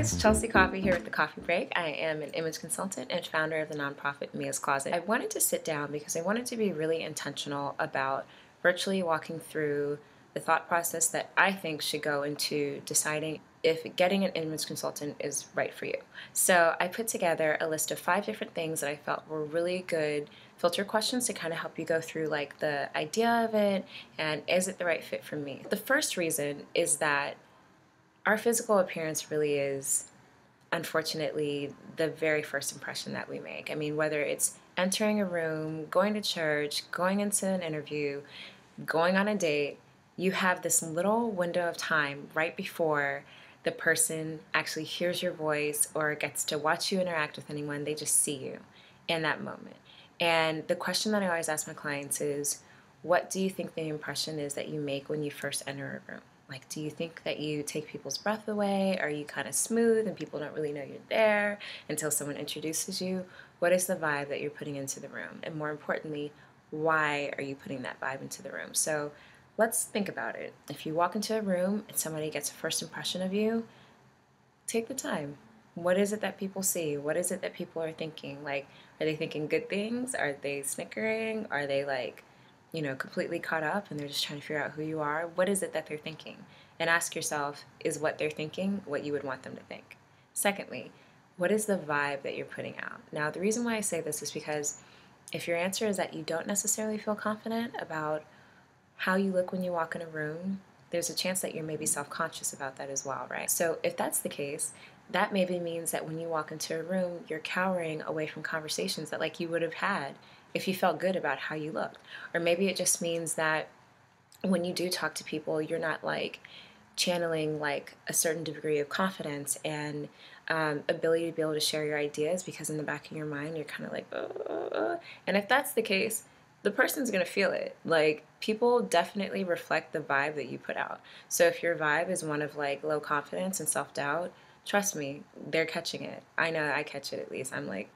it's Chelsea Coffey here with the Coffee Break. I am an image consultant and founder of the nonprofit Mia's Closet. I wanted to sit down because I wanted to be really intentional about virtually walking through the thought process that I think should go into deciding if getting an image consultant is right for you. So I put together a list of 5 different things that I felt were really good filter questions to kind of help you go through like the idea of it and is it the right fit for me. The first reason is that our physical appearance really is, unfortunately, the very first impression that we make. I mean, whether it's entering a room, going to church, going into an interview, going on a date, you have this little window of time right before the person actually hears your voice or gets to watch you interact with anyone. They just see you in that moment. And the question that I always ask my clients is, what do you think the impression is that you make when you first enter a room? Like, do you think that you take people's breath away? Are you kind of smooth and people don't really know you're there until someone introduces you? What is the vibe that you're putting into the room? And more importantly, why are you putting that vibe into the room? So let's think about it. If you walk into a room and somebody gets a first impression of you, take the time. What is it that people see? What is it that people are thinking? Like, are they thinking good things? Are they snickering? Are they like, completely caught up and they're just trying to figure out who you are? What is it that they're thinking? And ask yourself, is what they're thinking what you would want them to think? Secondly, what is the vibe that you're putting out? Now, the reason why I say this is because if your answer is that you don't necessarily feel confident about how you look when you walk in a room, there's a chance that you're maybe self-conscious about that as well, right? So if that's the case, that maybe means that when you walk into a room, you're cowering away from conversations that like you would have had if you felt good about how you looked. Or maybe it just means that when you do talk to people, you're not like channeling like a certain degree of confidence and ability to be able to share your ideas because in the back of your mind, you're kind of like, And if that's the case, the person's going to feel it. Like, people definitely reflect the vibe that you put out. So if your vibe is one of like low confidence and self-doubt, trust me, they're catching it. I know I catch it at least. I'm like,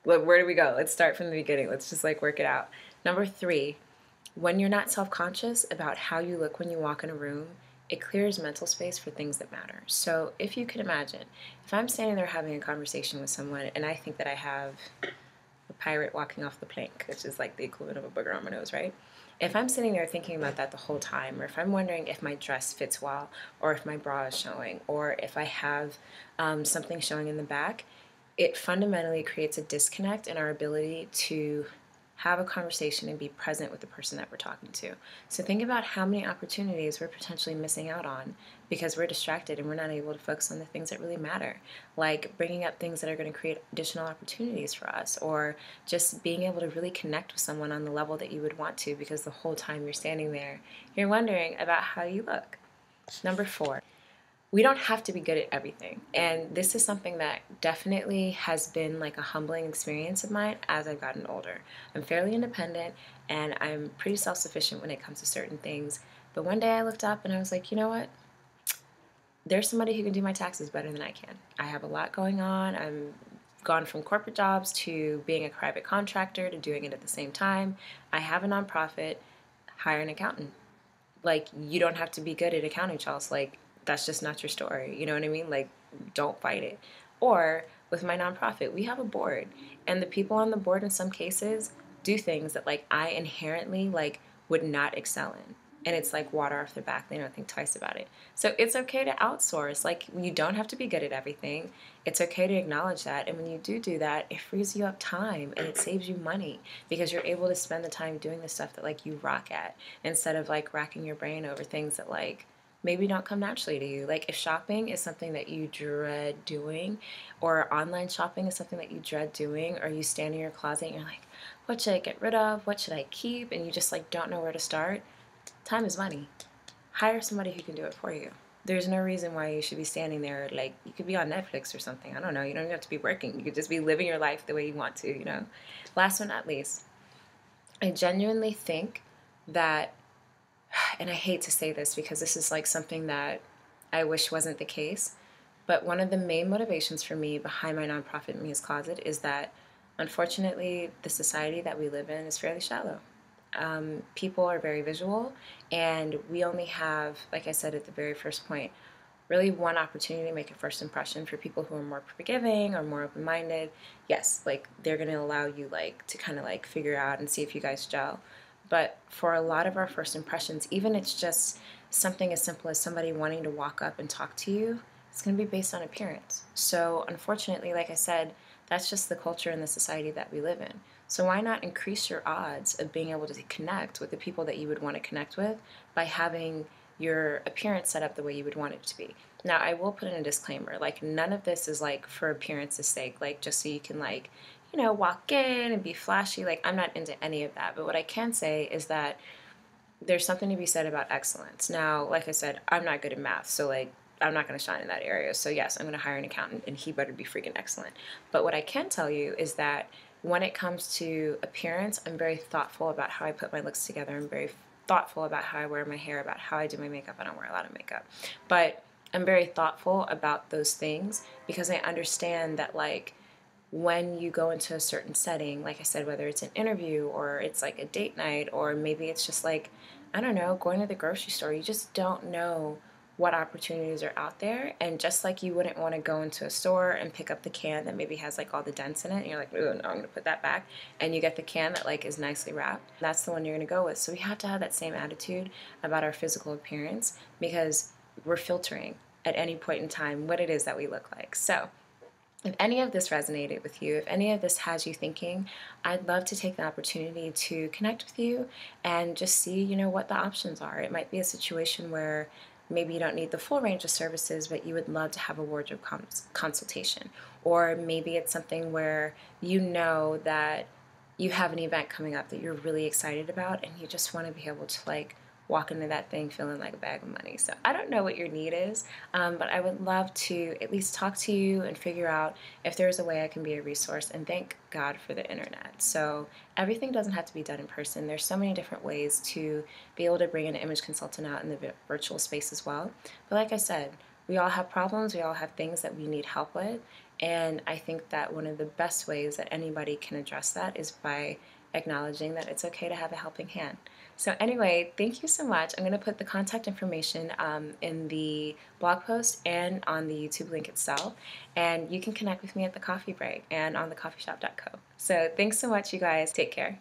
look, where do we go? Let's start from the beginning. Let's just like work it out. Number 3, when you're not self-conscious about how you look when you walk in a room, it clears mental space for things that matter. So if you can imagine, if I'm standing there having a conversation with someone and I think that I have a pirate walking off the plank, which is like the equivalent of a booger on my nose, right? If I'm sitting there thinking about that the whole time, or if I'm wondering if my dress fits well, or if my bra is showing, or if I have something showing in the back, it fundamentally creates a disconnect in our ability to have a conversation and be present with the person that we're talking to. So think about how many opportunities we're potentially missing out on because we're distracted and we're not able to focus on the things that really matter, like bringing up things that are going to create additional opportunities for us, or just being able to really connect with someone on the level that you would want to because the whole time you're standing there, you're wondering about how you look. Number 4. We don't have to be good at everything. And this is something that definitely has been like a humbling experience of mine as I've gotten older. I'm fairly independent and I'm pretty self-sufficient when it comes to certain things. But one day I looked up and I was like, you know what? There's somebody who can do my taxes better than I can. I have a lot going on. I'm gone from corporate jobs to being a private contractor to doing it at the same time. I have a nonprofit. Hire an accountant. Like, you don't have to be good at accounting, Charles. Like, that's just not your story. You know what I mean? Like, don't fight it. Or with my nonprofit, we have a board, and the people on the board in some cases do things that like I inherently like would not excel in. And it's like water off their back. They don't think twice about it. So it's okay to outsource. Like, you don't have to be good at everything. It's okay to acknowledge that. And when you do that, it frees you up time and it saves you money because you're able to spend the time doing the stuff that like you rock at instead of like racking your brain over things that like maybe don't come naturally to you. Like, if shopping is something that you dread doing, or online shopping is something that you dread doing, or you stand in your closet and you're like, what should I get rid of? What should I keep? And you just like don't know where to start. Time is money. Hire somebody who can do it for you. There's no reason why you should be standing there. Like, you could be on Netflix or something. I don't know. You don't even have to be working. You could just be living your life the way you want to. Last but not least, I genuinely think that, and I hate to say this because this is like something that I wish wasn't the case, but one of the main motivations for me behind my nonprofit Mia's Closet is that, unfortunately, the society that we live in is fairly shallow. People are very visual, and we only have, like I said at the very first point, really one opportunity to make a first impression for people who are more forgiving or more open-minded. Yes, like they're going to allow you like to kind of like figure out and see if you guys gel. But for a lot of our first impressions, even it's just something as simple as somebody wanting to walk up and talk to you, it's going to be based on appearance. So unfortunately, like I said, that's just the culture and the society that we live in. So why not increase your odds of being able to connect with the people that you would want to connect with by having your appearance set up the way you would want it to be. Now, I will put in a disclaimer, like none of this is like for appearance's sake, like just so you can like, walk in and be flashy. Like I'm not into any of that. But what I can say is that there's something to be said about excellence. Now, like I said, I'm not good at math, so like I'm not going to shine in that area. So yes, I'm going to hire an accountant and he better be freaking excellent. But what I can tell you is that when it comes to appearance, I'm very thoughtful about how I put my looks together. I'm very thoughtful about how I wear my hair, about how I do my makeup. I don't wear a lot of makeup. But I'm very thoughtful about those things because I understand that like when you go into a certain setting, like I said, whether it's an interview or it's like a date night or maybe it's just like, I don't know, going to the grocery store, you just don't know what opportunities are out there. And just like you wouldn't want to go into a store and pick up the can that maybe has like all the dents in it and you're like, oh no, I'm going to put that back, and you get the can that like is nicely wrapped, that's the one you're going to go with. So we have to have that same attitude about our physical appearance because we're filtering at any point in time what it is that we look like. So if any of this resonated with you, if any of this has you thinking, I'd love to take the opportunity to connect with you and just see, what the options are. It might be a situation where maybe you don't need the full range of services, but you would love to have a wardrobe consultation. Or maybe it's something where you know that you have an event coming up that you're really excited about and you just want to be able to like walk into that thing feeling like a bag of money. So I don't know what your need is, but I would love to at least talk to you and figure out if there's a way I can be a resource. And thank God for the internet. So everything doesn't have to be done in person. There's so many different ways to be able to bring an image consultant out in the virtual space as well. But like I said, we all have problems. We all have things that we need help with. And I think that one of the best ways that anybody can address that is by acknowledging that it's okay to have a helping hand. So anyway, thank you so much. I'm going to put the contact information in the blog post and on the YouTube link itself. And you can connect with me at the coffee break and on thecoffeeshop.co. So thanks so much, you guys. Take care.